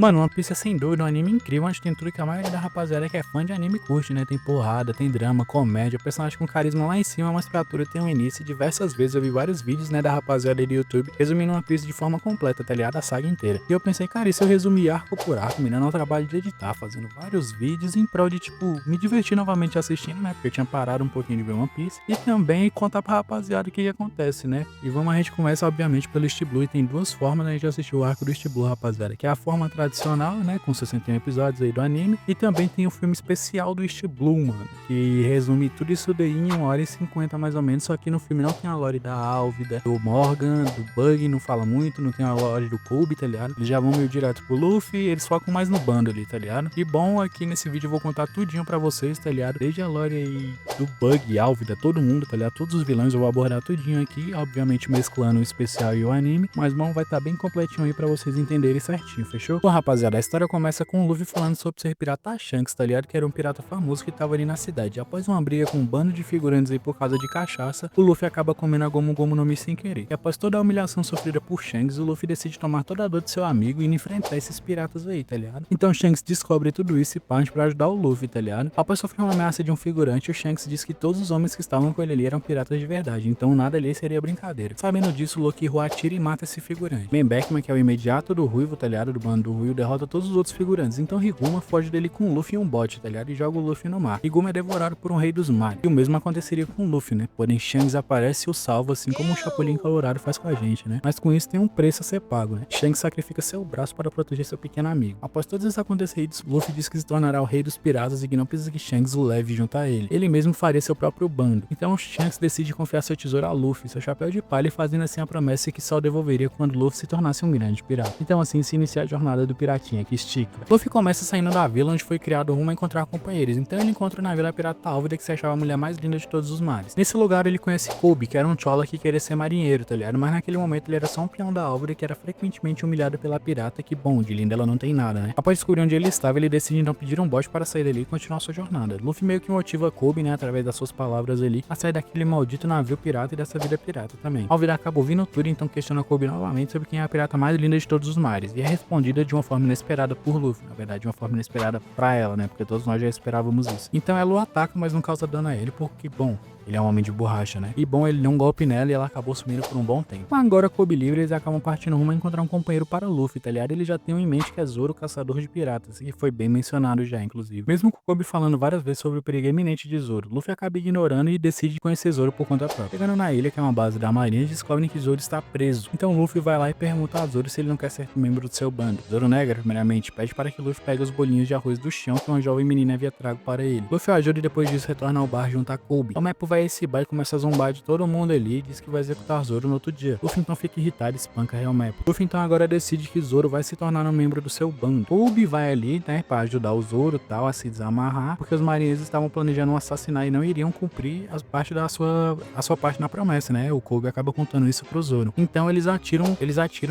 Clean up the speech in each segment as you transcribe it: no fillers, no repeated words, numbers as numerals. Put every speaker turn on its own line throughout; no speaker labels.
Mano, One Piece é sem dúvida um anime incrível, onde tem tudo que a maioria da rapaziada que é fã de anime curte, né? Tem porrada, tem drama, comédia, personagem com carisma lá em cima, mas pra tudo tem um início. E diversas vezes eu vi vários vídeos, né, da rapaziada aí do YouTube resumindo One Piece de forma completa, tá ligado? A saga inteira. E eu pensei, cara, e se eu resumir arco por arco, me dando o trabalho de editar, fazendo vários vídeos em prol de, tipo, me divertir novamente assistindo, né? Porque eu tinha parado um pouquinho de ver One Piece. E também contar pra rapaziada o que acontece, né? E a gente começa, obviamente, pelo East Blue. E tem duas formas, né, de assistir o arco do East Blue, rapaziada. Que é a forma tradicional, né, com 61 episódios aí do anime, e também tem o filme especial do East Blue, mano, que resume tudo isso daí em 1h50 mais ou menos, só que no filme não tem a lore da Álvida, do Morgan, do Bug, não fala muito, não tem a lore do Kobe, tá ligado? Eles já vão meio direto pro Luffy, eles focam mais no bando ali, tá ligado? E bom, aqui nesse vídeo eu vou contar tudinho pra vocês, tá ligado? Desde a lore aí do Bug, Álvida, todo mundo, tá ligado? Todos os vilões eu vou abordar tudinho aqui, obviamente mesclando o especial e o anime, mas bom, vai estar bem completinho aí pra vocês entenderem certinho, fechou? Bom, rapaziada, a história começa com o Luffy falando sobre ser pirata Shanks, tá ligado? Que era um pirata famoso que tava ali na cidade. Após uma briga com um bando de figurantes aí por causa de cachaça, o Luffy acaba comendo a Gomu Gomu no Mi sem querer. E após toda a humilhação sofrida por Shanks, o Luffy decide tomar toda a dor de seu amigo e enfrentar esses piratas aí, tá ligado? Então Shanks descobre tudo isso e parte pra ajudar o Luffy, tá ligado? Após sofrer uma ameaça de um figurante, o Shanks diz que todos os homens que estavam com ele ali eram piratas de verdade, então nada ali seria brincadeira. Sabendo disso, o Luffy atira e mata esse figurante. Ben Beckman, que é o imediato do Ruivo, tá ligado? Do bando do Ruivo, derrota todos os outros figurantes. Então Riguma foge dele com o Luffy em um bote, tá ligado? E joga o Luffy no mar. Riguma é devorado por um rei dos mares. E o mesmo aconteceria com o Luffy, né? Porém Shanks aparece e o salva, assim como o Chapolin Colorado faz com a gente, né? Mas com isso tem um preço a ser pago, né? Shanks sacrifica seu braço para proteger seu pequeno amigo. Após todos esses acontecimentos, Luffy diz que se tornará o rei dos piratas e que não precisa que Shanks o leve junto a ele. Ele mesmo faria seu próprio bando. Então Shanks decide confiar seu tesouro a Luffy, seu chapéu de palha, fazendo assim a promessa que só o devolveria quando Luffy se tornasse um grande pirata. Então assim se inicia a jornada do piratinha que estica. Luffy começa saindo da vila onde foi criado rumo a encontrar companheiros, então ele encontra na vila a pirata Álvida, que se achava a mulher mais linda de todos os mares. Nesse lugar ele conhece Kobe, que era um chola que queria ser marinheiro, tá ligado? Mas naquele momento ele era só um peão da Álvida que era frequentemente humilhado pela pirata, que bom, de linda ela não tem nada, né? Após descobrir onde ele estava, ele decide então pedir um bote para sair dali e continuar sua jornada. Luffy meio que motiva Kobe, né, através das suas palavras ali, a sair daquele maldito navio pirata e dessa vida pirata também. Álvida acaba ouvindo tudo, então questiona Kobe novamente sobre quem é a pirata mais linda de todos os mares, e é respondida de uma forma inesperada por Luffy, na verdade de uma forma inesperada pra ela, né, porque todos nós já esperávamos isso. Então ela o ataca, mas não causa dano a ele, porque, bom, ele é um homem de borracha, né? E bom, ele deu um golpe nela e ela acabou sumindo por um bom tempo. Agora, Kobe livre, eles acabam partindo rumo a encontrar um companheiro para Luffy, tá ligado? Ele já tem em mente que é Zoro, caçador de piratas, e foi bem mencionado já, inclusive. Mesmo com Kobe falando várias vezes sobre o perigo iminente de Zoro, Luffy acaba ignorando e decide conhecer Zoro por conta própria. Chegando na ilha, que é uma base da marinha, descobrem que Zoro está preso. Então Luffy vai lá e pergunta a Zoro se ele não quer ser membro do seu bando. Zoro nega, primeiramente, pede para que Luffy pegue os bolinhos de arroz do chão que uma jovem menina havia trago para ele. Luffy ajuda e depois disso retorna ao bar junto a Kobe. O Mappo vai a esse bar e começa a zombar de todo mundo ali e diz que vai executar Zoro no outro dia. Luffy então fica irritado e espanca Real Mappo. Luffy então agora decide que Zoro vai se tornar um membro do seu bando. Kobe vai ali, né, para ajudar o Zoro tal a se desamarrar, porque os marinheiros estavam planejando um assassinar e não iriam cumprir a sua parte na promessa, né? O Kobe acaba contando isso pro Zoro. Então eles atiram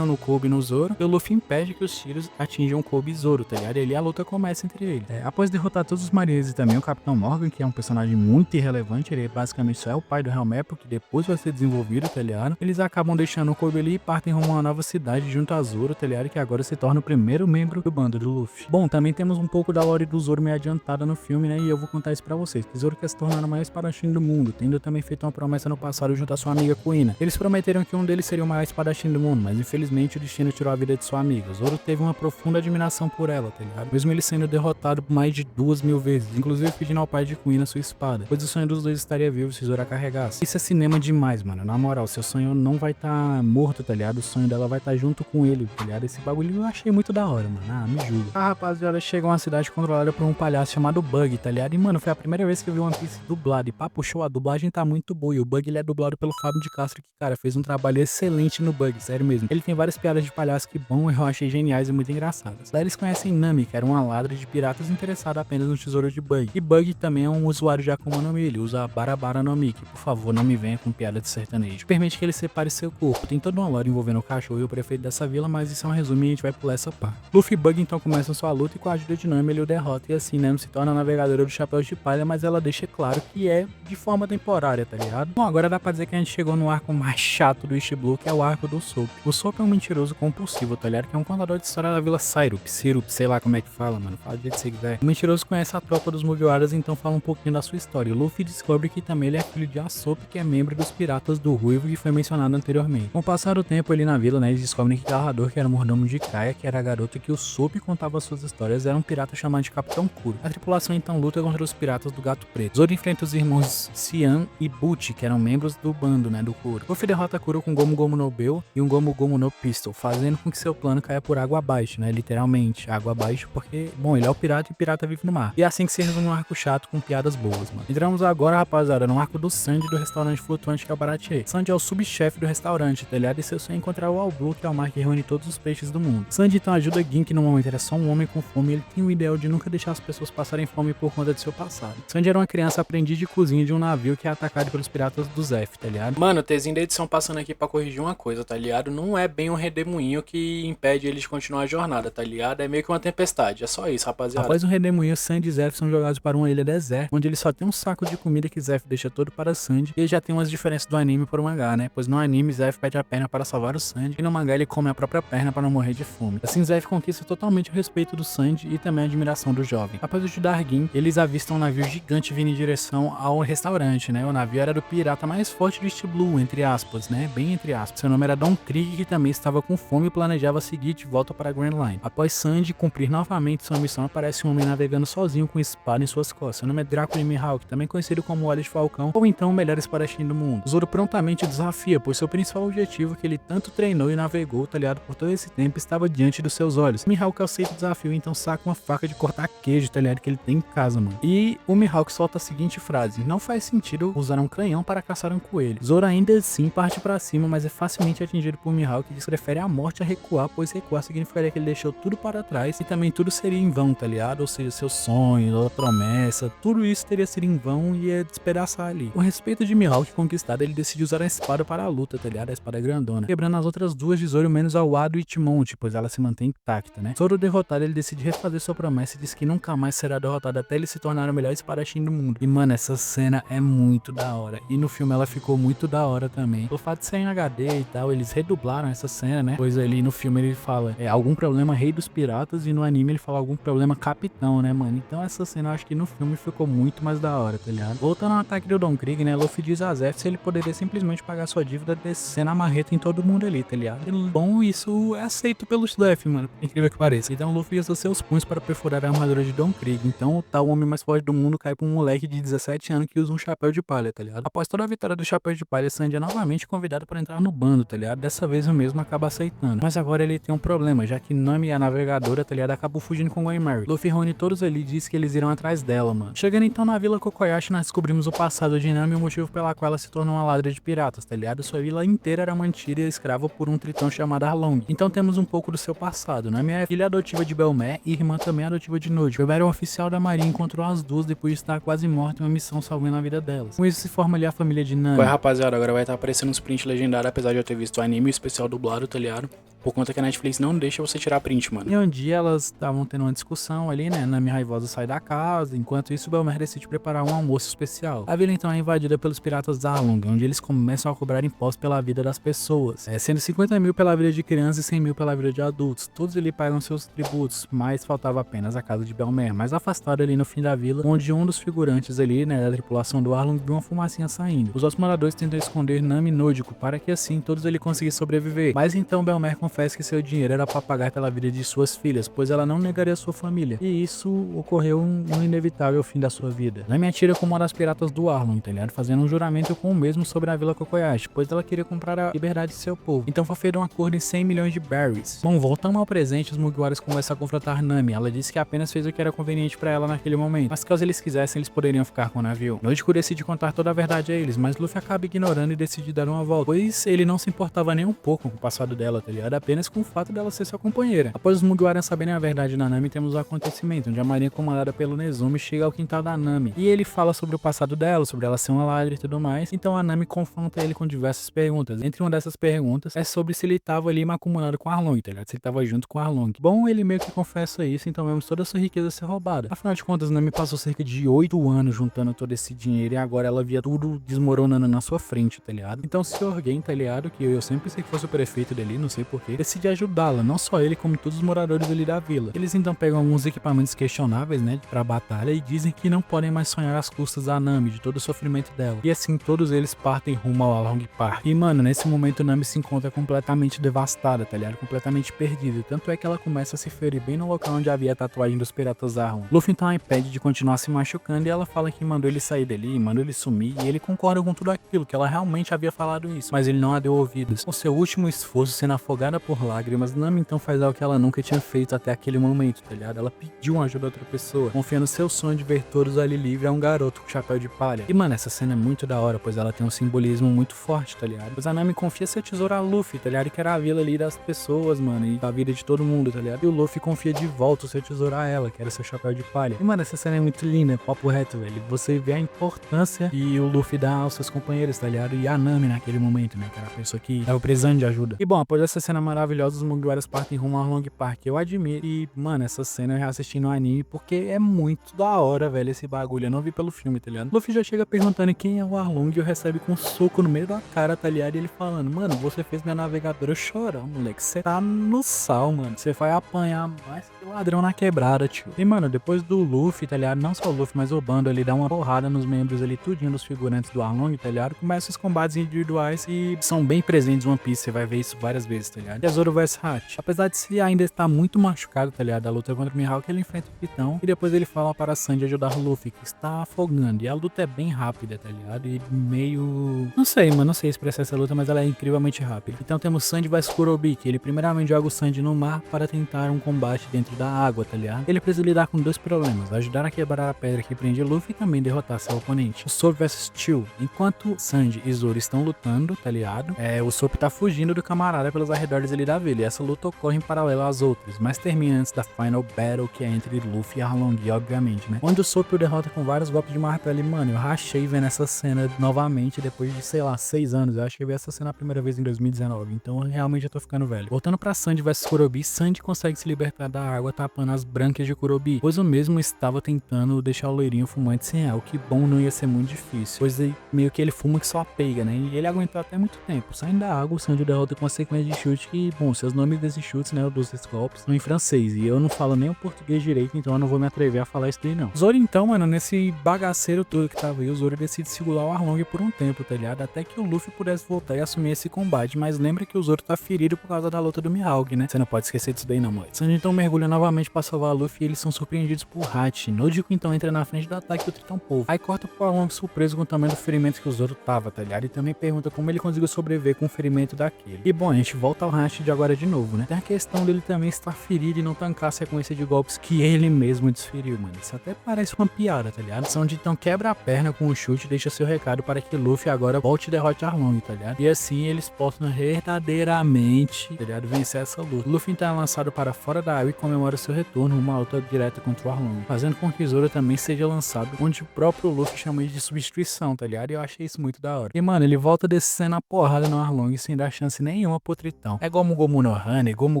no Kobe e no Zoro, e o Luffy impede que os tiros atinjam Kobe e Zoro, tá ligado? E ali a luta começa entre eles. Após derrotar todos os marinheiros e também o Capitão Morgan, que é um personagem muito irrelevante, ele basicamente só é o pai do Real Mappo, que depois vai ser desenvolvido, tá ligado? Eles acabam deixando o Kobe ali e partem rumo a uma nova cidade junto a Zoro, tá ligado? Que agora se torna o primeiro membro do bando do Luffy. Bom, também temos um pouco da lore do Zoro meio adiantada no filme, né? E eu vou contar isso pra vocês. Que Zoro quer se tornar o maior espadachim do mundo, tendo também feito uma promessa no passado junto a sua amiga Kuina. Eles prometeram que um deles seria o maior espadachim do mundo, mas infelizmente o destino tirou a vida de sua amiga. Zoro teve uma profunda admiração por ela, tá ligado? Mesmo ele sendo derrotado mais de 2.000 vezes, inclusive pedindo ao pai de Kuina sua espada, pois o sonho dos dois estaria vivo se Zoro a carregasse. Isso é cinema demais, mano. Na moral, seu sonho não vai estar morto, tá ligado? O sonho dela vai estar junto com ele, tá ligado? Esse bagulho eu achei muito da hora, mano. Ah, me julga. A rapaziada chega a uma cidade controlada por um palhaço chamado Bug, tá ligado? E, mano, foi a primeira vez que eu vi One Piece dublado. E papo show, a dublagem tá muito boa. E o Bug, ele é dublado pelo Fábio de Castro, que, cara, fez um trabalho excelente no Bug, sério mesmo. Ele tem várias piadas de palhaço que, bom, eu achei geniais e muito engraçadas. Daí eles conhecem Nami, que era uma ladra de piratas interessada apenas no tesouro de Bug. E Bug também é um usuário de Akuma no Mi, ele usa para Nomiki, por favor, não me venha com piada de sertanejo. Permite que ele separe seu corpo. Tem toda uma lore envolvendo o cachorro e o prefeito dessa vila, mas isso é um resumo e a gente vai pular essa parte. Luffy e Bug então começam sua luta e com a ajuda de Nami ele o derrota e assim Nami se torna a navegadora do Chapéu de Palha, mas ela deixa claro que é de forma temporária, tá ligado? Bom, agora dá pra dizer que a gente chegou no arco mais chato do East Blue, que é o arco do Soap. O Soap é um mentiroso compulsivo, tá ligado? Que é um contador de história da vila Syrup, sei lá como é que fala, mano. Fala do jeito que você quiser. O mentiroso conhece a tropa dos Mugiwaras, então fala um pouquinho da sua história. O Luffy descobre que também ele é filho de Usopp, que é membro dos Piratas do Ruivo, que foi mencionado anteriormente. Com o passar do tempo ali na vila, né, eles descobrem que Galrador, que era o mordomo de Kaia, que era a garota que o Soap contava suas histórias, era um pirata chamado de Capitão Kuro. A tripulação então luta contra os piratas do Gato Preto. Zoro enfrenta os irmãos Cian e Butch, que eram membros do bando, né, do Kuro. Luffy derrota Kuro com Gomu Gomu no Bell e um Gomu Gomu no Pistol, fazendo com que seu plano caia por água abaixo, né, literalmente, água abaixo, porque, bom, ele é o pirata e o pirata vive no mar. E é assim que se resume um arco chato com piadas boas, mano. Entramos agora, rapaziada, no arco do Sandy do restaurante flutuante que é o Baratie. Sandy é o subchefe do restaurante, tá ligado? E seu sonho é encontrar o All Blue, que é o mar que reúne todos os peixes do mundo. Sandy então ajuda Gin, que no momento era só um homem com fome, e ele tem o ideal de nunca deixar as pessoas passarem fome por conta de seu passado. Sandy era uma criança aprendiz de cozinha de um navio que é atacado pelos piratas do Zef, tá ligado? Mano, o Tzinho da edição passando aqui pra corrigir uma coisa, tá ligado? Não é bem um redemoinho que impede ele de continuar a jornada, tá ligado? É meio que uma tempestade, é só isso, rapaziada. Após o redemoinho, Sandy e Zef são jogados para uma ilha deserta, onde ele só tem um saco de comida que Zef deixa todo para Sandy, e já tem umas diferenças do anime para o mangá, né? Pois no anime, Zef pede a perna para salvar o Sandy, e no mangá ele come a própria perna para não morrer de fome. Assim, Zef conquista totalmente o respeito do Sandy e também a admiração do jovem. Após ajudar Gin, eles avistam um navio gigante vindo em direção ao restaurante, né? O navio era do pirata mais forte do East Blue, entre aspas, né? Bem entre aspas. Seu nome era Don Krieg, que também estava com fome e planejava seguir de volta para a Grand Line. Após Sandy cumprir novamente sua missão, aparece um homem navegando sozinho com espada em suas costas. Seu nome é Drácula Mihawk, também conhecido como Olho de Falcão, ou então o melhor espadachim do mundo. Zoro prontamente desafia, pois seu principal objetivo que ele tanto treinou e navegou, talhado por todo esse tempo, estava diante dos seus olhos. Mihawk aceita o desafio, então saca uma faca de cortar queijo, talhado, que ele tem em casa, mano. E o Mihawk solta a seguinte frase: não faz sentido usar um canhão para caçar um coelho. Zoro ainda assim parte para cima, mas é facilmente atingido por Mihawk, que prefere a morte a recuar, pois recuar significaria que ele deixou tudo para trás e também tudo seria em vão, tá ligado? Ou seja, seus sonhos, a promessa, tudo isso teria sido em vão e ia despedaçar ali. Com respeito de Mihawk conquistado, ele decide usar a espada para a luta, tá ligado? A espada grandona, quebrando as outras duas de Zoro, menos a Wado e Timonte, pois ela se mantém intacta, né? Zoro derrotado, ele decide refazer sua promessa e diz que nunca mais será derrotado até ele se tornar o melhor espadachim do mundo. E mano, essa cena é muito da hora. E no filme ela ficou muito da hora também. Pelo fato de ser em HD e tal, eles redublaram essa cena, né? Pois ali no filme ele fala algum problema rei dos piratas e no anime ele fala algum problema capitão, né, mano? Então essa cena eu acho que no filme ficou muito mais da hora, tá ligado? Voltando ao ataque do Don Krieg, né? Luffy diz a Zef se ele poderia simplesmente pagar sua dívida descendo a marreta em todo mundo ali, tá ligado? E, bom, isso é aceito pelos Zef, mano, por incrível que pareça. Então Luffy usa seus punhos para perfurar a armadura de Don Krieg. Então o tal homem mais forte do mundo cai pra um moleque de 17 anos que usa um chapéu de palha, tá ligado? Após toda a vitória do chapéu de palha, Sandy é novamente convidado para entrar no bando, tá ligado? Dessa vez o mesmo acaba aceitando. Mas agora ele tem um problema, já que Nami, a navegadora, tá ligado, acabou fugindo com Going Mary. Luffy reúne todos ali e diz que eles irão atrás dela, mano. Chegando então na vila Kokoyashi, nós descobrimos o passado de Nami e o motivo pela qual ela se tornou uma ladra de piratas, tá ligado? Sua vila inteira era mantida e escrava por um tritão chamado Arlong. Então temos um pouco do seu passado. Nami é filha adotiva de Belmer e irmã também adotiva de Noji. Belmer é um oficial da marinha e encontrou as duas depois de estar quase morta em uma missão salvando a vida delas. Com isso se forma ali a família de Nami. Ué, rapaziada, agora vai estar aparecendo uns print legendários, apesar de eu ter visto o anime e o especial dublado, tá ligado? Por conta que a Netflix não deixa você tirar print, mano. E um dia elas estavam tendo uma discussão ali, né? Nami raivosa sai da casa, enquanto isso Belmer decide preparar um almoço especial. A vila então é invadida pelos piratas da Arlong, onde eles começam a cobrar impostos pela vida das pessoas, sendo 50 mil pela vida de crianças e 100 mil pela vida de adultos. Todos ali pagam seus tributos, mas faltava apenas a casa de Belmer, mais afastada ali no fim da vila, onde um dos figurantes ali, né, da tripulação do Arlong viu uma fumacinha saindo. Os outros moradores tentam esconder Nami e Nojiko para que assim todos ali conseguissem sobreviver, mas então Belmer confessa que seu dinheiro era para pagar pela vida de suas filhas, pois ela não negaria sua família. E isso ocorreu no inevitável fim da sua vida. Nami atira como uma das piratas do Arlong, tá ligado? Fazendo um juramento com o mesmo sobre a vila Kokoyashi, pois ela queria comprar a liberdade de seu povo. Então foi feito um acordo em 100 milhões de berries. Bom, voltando ao presente, os Mugiwaras começam a confrontar Nami. Ela disse que apenas fez o que era conveniente para ela naquele momento, mas caso eles quisessem, eles poderiam ficar com o navio. Nojiko decide contar toda a verdade a eles, mas Luffy acaba ignorando e decide dar uma volta, pois ele não se importava nem um pouco com o passado dela, tá ligado? apenas com o fato dela ser sua companheira. Após os Mugiwara saberem a verdade da Nami, temos o acontecimento, onde a marinha comandada pelo Nezumi chega ao quintal da Nami, e ele fala sobre o passado dela, sobre ela ser uma ladra e tudo mais. Então a Nami confronta ele com diversas perguntas. Entre uma dessas perguntas é sobre se ele tava ali macumunado com Arlong, tá ligado? Se ele tava junto com Arlong. Bom, ele meio que confessa isso, então vemos toda a sua riqueza ser roubada. Afinal de contas, Nami passou cerca de 8 anos juntando todo esse dinheiro e agora ela via tudo desmoronando na sua frente, tá ligado? Então o Sr. Gen, tá ligado? Que eu sempre pensei que fosse o prefeito dali, não sei porquê, decide ajudá-la, não só ele, como todos os moradores ali da vila. Eles então pegam alguns equipamentos questionáveis, né, pra batalha e dizem que não podem mais sonhar às custas da Nami, de todo o sofrimento dela. E assim, todos eles partem rumo ao Arlong Park. E mano, nesse momento Nami se encontra completamente devastada, tá ligado? Completamente perdida. Tanto é que ela começa a se ferir bem no local onde havia a tatuagem dos piratas Arlong. Luffy então a impede de continuar se machucando e ela fala que mandou ele sair dali, mandou ele sumir, e ele concorda com tudo aquilo, que ela realmente havia falado isso, mas ele não a deu ouvidos. Com seu último esforço sendo afogada por lágrimas, Nami então faz algo que ela nunca tinha feito até aquele momento, tá ligado? Ela pediu uma ajuda a outra pessoa, confiando seu sonho de ver todos ali livre a um garoto com chapéu de palha. E mano, essa cena é muito da hora, pois ela tem um simbolismo muito forte, tá ligado? Pois a Nami confia seu tesouro a Luffy, tá ligado? E que era a vila ali das pessoas, mano, e da vida de todo mundo, tá ligado? E o Luffy confia de volta o seu tesouro a ela, que era seu chapéu de palha. E mano, essa cena é muito linda, papo reto, velho. Você vê a importância que o Luffy dá aos seus companheiros, tá ligado? E a Nami naquele momento, né? Que era a pessoa que tava precisando de ajuda. E bom, após essa cena maravilhosa, os Mugiwaras partem rumo ao Arlong Park. Eu admiro. E, mano, essa cena eu já assisti no anime porque é muito da hora, velho, esse bagulho. Eu não vi pelo filme, tá ligado? Luffy já chega perguntando quem é o Arlong e o recebe com um soco no meio da cara, tá ligado? E ele falando, mano, você fez minha navegadora chorar, moleque. Você tá no sal, mano. Você vai apanhar mais que ladrão na quebrada, tio. E, mano, depois do Luffy, tá ligado? Não só o Luffy, mas o bando ali dá uma porrada nos membros ali, tudinho dos figurantes do Arlong, tá ligado? Começam os combates individuais e são bem presentes no One Piece. Você vai ver isso várias vezes, tá ligado? E a Zoro vs Hatch. Apesar de se ainda estar muito machucado, tá ligado? Da luta contra o Mihawk, ele enfrenta o Titão e depois ele fala para Sanji ajudar o Luffy, que está afogando. E a luta é bem rápida, tá ligado? E meio... Não sei, mano. Não sei expressar essa luta, mas ela é incrivelmente rápida. Então temos Sanji vs Kurobi, que ele primeiramente joga o Sanji no mar para tentar um combate dentro da água, tá ligado? Ele precisa lidar com dois problemas: ajudar a quebrar a pedra que prende Luffy e também derrotar seu oponente. O Sop vs Chill. Enquanto Sanji e Zoro estão lutando, tá ligado? O Sop tá fugindo do camarada pelos arredores ali da vila. E essa luta ocorre em paralelo às outras, mas termina antes da Final Battle, que é entre Luffy e Arlong, obviamente, né? Onde o Sop o derrota com vários golpes de martelo. E, mano, eu rachei vendo essa cena novamente depois de, sei lá, 6 anos. Eu acho que eu vi essa cena a primeira vez em 2019. Então, realmente eu tô ficando velho. Voltando pra Sanji vs Kurobi, Sanji consegue se libertar da água tapando as brancas de Kurobi, pois o mesmo estava tentando deixar o loirinho fumante sem ar, o que bom não ia ser muito difícil, pois meio que ele fuma que só pega, né? E ele aguentou até muito tempo. Saindo da água, o Sanji derrota com uma sequência de chute que, bom, seus nomes desses chutes, né, desses golpes, são em francês, e eu não falo nem o português direito, então eu não vou me atrever a falar isso daí, não. Zoro, então, mano, nesse bagaceiro todo que tava aí, o Zoro decide segurar o Arlong por um tempo, tá ligado? Até que o Luffy pudesse voltar e assumir esse combate, mas lembra que o Zoro tá ferido por causa da luta do Mihawk, né? Você não pode esquecer disso daí, não, moleque. Sanji então mergulha novamente pra salvar o Luffy e eles são surpreendidos por Hachi. Nojiko então entra na frente do ataque do Tritão Polvo. Aí corta pro Arlong surpreso com o tamanho do ferimento que o Zoro tava, tá ligado? E também pergunta como ele conseguiu sobreviver com o ferimento daquele. E bom, a gente volta ao Hachi de agora de novo, né? Tem a questão dele também estar ferido e não tancar a sequência de golpes que ele mesmo desferiu, mano. Isso até parece uma piada, tá ligado? Sanji então quebra a perna com o chute e deixa seu recado para que Luffy agora volte e derrote Arlong, tá ligado? E assim eles possam verdadeiramente, tá ligado, vencer essa luta. Luffy então é lançado para fora da água e comemora seu retorno, uma luta direta contra o Arlong, fazendo com que Zoro também seja lançado, onde o próprio Luffy chama ele de substituição, tá ligado? E eu achei isso muito da hora. E mano, ele volta descendo a porrada no Arlong sem dar chance nenhuma pro Tritão. É Gomu Gomu no Hane, Gomu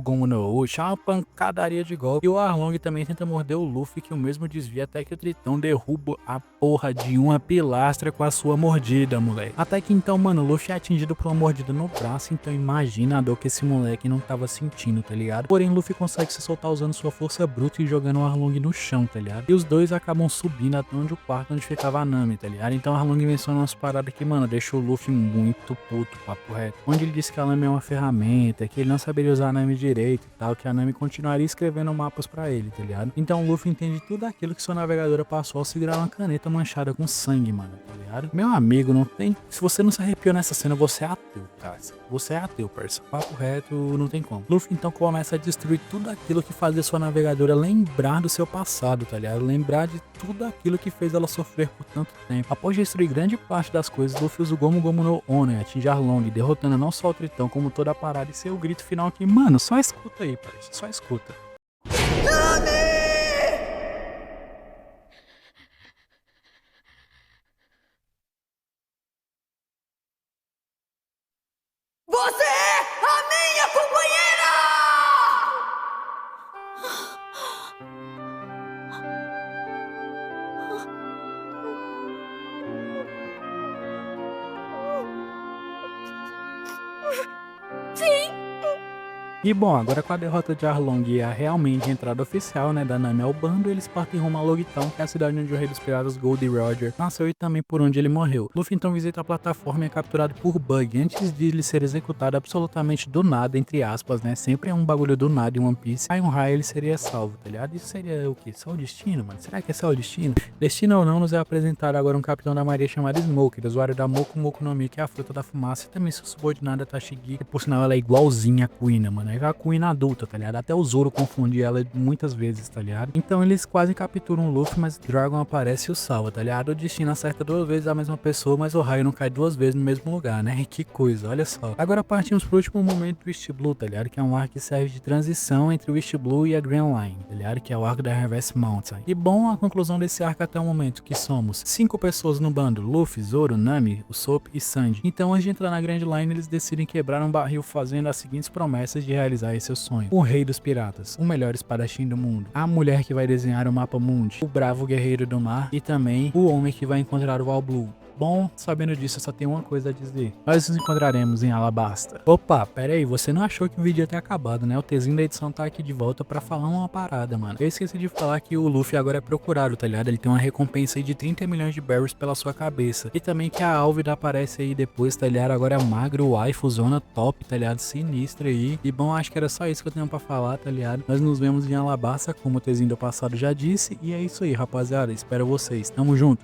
Gomu no Uchi, uma pancadaria de golpe. E o Arlong também tenta morder o Luffy, que o mesmo desvia até que o Tritão derruba a porra de uma pilastra com a sua mordida, moleque. Até que então, mano, o Luffy é atingido por uma mordida no braço, então imagina a dor que esse moleque não tava sentindo, tá ligado? Porém, Luffy consegue se soltar usando sua força bruta e jogando o Arlong no chão, tá ligado? E os dois acabam subindo até onde o quarto onde ficava a Nami, tá ligado? Então a Arlong menciona umas paradas que, mano, deixou o Luffy muito puto, papo reto. Onde ele disse que a Nami é uma ferramenta, que ele não saberia usar a Nami direito e tal, que a Nami continuaria escrevendo mapas pra ele, tá ligado? Então o Luffy entende tudo aquilo que sua navegadora passou ao segurar uma caneta manchada com sangue, mano, tá ligado? Meu amigo, não tem... Se você não se arrepiou nessa cena, você é ateu, cara. Você é ateu, parça. Papo reto, não tem como. Luffy então começa a destruir tudo aquilo que fazia sua navegadora lembrar do seu passado, tá ligado? Lembrar de tudo aquilo que fez ela sofrer por tanto tempo. Após destruir grande parte das coisas, Luffy usa o Gomu Gomu no Ono, atinge Arlong, derrotando não só o Tritão, como toda a parada, e seu grito final aqui, mano, só escuta aí, parece, só escuta.
Você é a minha companheira!
E bom, agora com a derrota de Arlong e a realmente entrada oficial, né, da Nami ao bando, eles partem rumo a Logtown, que é a cidade onde o rei dos piratas Goldie Roger nasceu e também por onde ele morreu. Luffy então visita a plataforma e é capturado por Bug, antes de ele ser executado absolutamente do nada, entre aspas, né, sempre é um bagulho do nada em One Piece. Aí um raio ele seria salvo, tá ligado? Isso seria o que? Só o destino, mano? Será que é só o destino? Destino ou não, nos é apresentado agora um capitão da marinha chamado Smoker, usuário da Moku Moku no Mi, que é a fruta da fumaça, e também sua subordinada Tashigi, que por sinal ela é igualzinha a Kuina, mano. É a Kuina adulta, tá ligado? Até o Zoro confunde ela muitas vezes, tá ligado? Então eles quase capturam o Luffy, mas o Dragon aparece e o salva, tá ligado? O destino acerta 2 vezes a mesma pessoa, mas o raio não cai 2 vezes no mesmo lugar, né? Que coisa, olha só. Agora partimos pro último momento do East Blue, tá ligado? Que é um arco que serve de transição entre o East Blue e a Grand Line, tá ligado? Que é o arco da Reverse Mountain. E bom, a conclusão desse arco até o momento, que somos 5 pessoas no bando, Luffy, Zoro, Nami, Usopp e Sanji. Então antes de entrar na Grand Line, eles decidem quebrar um barril fazendo as seguintes promessas de realizar esse seu sonho: o rei dos piratas, o melhor espadachim do mundo, a mulher que vai desenhar o mapa mundi, o bravo guerreiro do mar e também o homem que vai encontrar o All Blue. Bom, sabendo disso, eu só tenho uma coisa a dizer. Nós nos encontraremos em Alabasta. Opa, pera aí, você não achou que o vídeo ia ter acabado, né? O Tzinho da edição tá aqui de volta pra falar uma parada, mano. Eu esqueci de falar que o Luffy agora é procurado, tá ligado? Ele tem uma recompensa aí de 30 milhões de berries pela sua cabeça. E também que a Álvida aparece aí depois, tá ligado? Agora é magro, waifu, zona top, tá ligado? Sinistra aí. E bom, acho que era só isso que eu tenho pra falar, tá ligado? Nós nos vemos em Alabasta, como o Tzinho do passado já disse. E é isso aí, rapaziada. Espero vocês. Tamo junto.